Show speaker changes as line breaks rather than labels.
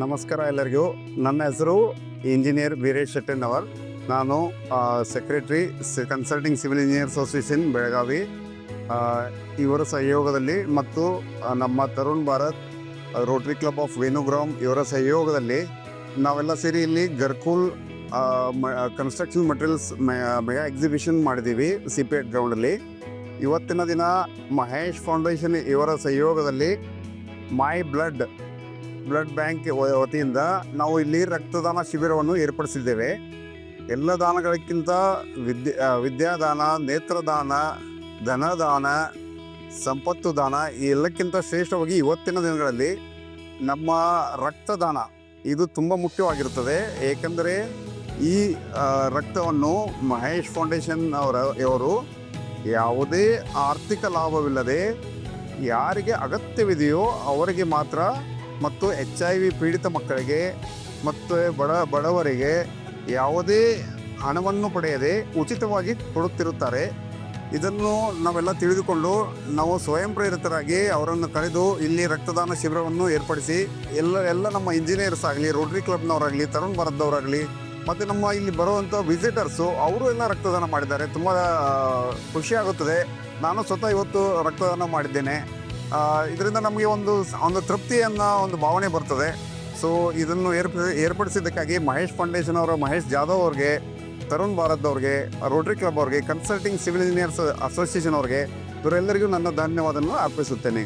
ನಮಸ್ಕಾರ ಎಲ್ಲರಿಗೂ. ನನ್ನ ಹೆಸರು ಇಂಜಿನಿಯರ್ ವೀರೇಶ್ ಶೆಟ್ಟೆನ್ನವರ್. ನಾನು secretary consulting civil engineers association Belagavi. ಇವರ ಸಹಯೋಗದಲ್ಲಿ ಮತ್ತು ನಮ್ಮ Tarun Bharat rotary club of Venugram ಇವರ ಸಹಯೋಗದಲ್ಲಿ ನಾವೆಲ್ಲ ಸೇರಿ ಇಲ್ಲಿ ಗರ್ಕುಲ್ ಕನ್ಸ್ಟ್ರಕ್ಷನ್ ಮಟೀರಿಯಲ್ಸ್ ಮೆಗಾ ಎಕ್ಸಿಬಿಷನ್ ಮಾಡಿದ್ದೀವಿ CPET ಗ್ರೌಂಡಲ್ಲಿ. ಇವತ್ತಿನ ದಿನ ಮಹೇಶ್ ಫೌಂಡೇಶನ್ ಇವರ ಸಹಯೋಗದಲ್ಲಿ ಮೈ ಬ್ಲಡ್ ಬ್ಯಾಂಕ್ ವತಿಯಿಂದ ನಾವು ಇಲ್ಲಿ ರಕ್ತದಾನ ಶಿಬಿರವನ್ನು ಏರ್ಪಡಿಸಿದ್ದೇವೆ. ಎಲ್ಲ ದಾನಗಳಕ್ಕಿಂತ ವಿದ್ಯಾದಾನ, ನೇತ್ರದಾನ, ಧನದಾನ, ಸಂಪತ್ತು ದಾನ ಈ ಎಲ್ಲಕ್ಕಿಂತ ಶ್ರೇಷ್ಠವಾಗಿ ಇವತ್ತಿನ ದಿನಗಳಲ್ಲಿ ನಮ್ಮ ರಕ್ತದಾನ ಇದು ತುಂಬ ಮುಖ್ಯವಾಗಿರುತ್ತದೆ. ಏಕೆಂದರೆ ಈ ರಕ್ತವನ್ನು ಮಹೇಶ್ ಫೌಂಡೇಶನ್ ಇವರು ಯಾವುದೇ ಆರ್ಥಿಕ ಲಾಭವಿಲ್ಲದೆ ಯಾರಿಗೆ ಅಗತ್ಯವಿದೆಯೋ ಅವರಿಗೆ ಮಾತ್ರ ಮತ್ತು HIV ಪೀಡಿತ ಮಕ್ಕಳಿಗೆ ಮತ್ತು ಬಡವರಿಗೆ ಯಾವುದೇ ಹಣವನ್ನು ಪಡೆಯದೆ ಉಚಿತವಾಗಿ ಕೊಡುತ್ತಿರುತ್ತಾರೆ. ಇದನ್ನು ನಾವೆಲ್ಲ ತಿಳಿದುಕೊಂಡು ಸ್ವಯಂ ಪ್ರೇರಿತರಾಗಿ ಅವರನ್ನು ಕರೆದು ಇಲ್ಲಿ ರಕ್ತದಾನ ಶಿಬಿರವನ್ನು ಏರ್ಪಡಿಸಿ ಎಲ್ಲ ನಮ್ಮ ಇಂಜಿನಿಯರ್ಸ್ ಆಗಲಿ, ರೋಟರಿ ಕ್ಲಬ್ನವರಾಗಲಿ, ತರುಣ್ ಭಾರತ್ದವರಾಗಲಿ ಮತ್ತು ನಮ್ಮ ಇಲ್ಲಿ ಬರುವಂಥ ವಿಸಿಟರ್ಸು ಅವರು ಎಲ್ಲ ರಕ್ತದಾನ ಮಾಡಿದ್ದಾರೆ. ತುಂಬ ಖುಷಿಯಾಗುತ್ತದೆ. ನಾನು ಸ್ವತಃ ಇವತ್ತು ರಕ್ತದಾನ ಮಾಡಿದ್ದೇನೆ. ಇದರಿಂದ ನಮಗೆ ಒಂದು ತೃಪ್ತಿ ಅನ್ನೋ ಒಂದು ಭಾವನೆ ಬರ್ತದೆ. ಸೊ ಇದನ್ನು ಏರ್ಪಡಿಸಿದ್ದಕ್ಕಾಗಿ ಮಹೇಶ್ ಫೌಂಡೇಶನ್ ಅವರ ಮಹೇಶ್ ಜಾಧವ್ ಅವ್ರಿಗೆ, ತರುಣ್ ಭಾರತ್ ಅವ್ರಿಗೆ, ರೋಟರಿ ಕ್ಲಬ್ ಅವ್ರಿಗೆ, ಕನ್ಸಲ್ಟಿಂಗ್ ಸಿವಿಲ್ ಇಂಜಿನಿಯರ್ಸ್ ಅಸೋಸಿಯೇಷನ್ ಅವ್ರಿಗೆ ಇವರೆಲ್ಲರಿಗೂ ನನ್ನ ಧನ್ಯವಾದವನ್ನು ಅರ್ಪಿಸುತ್ತೇನೆ.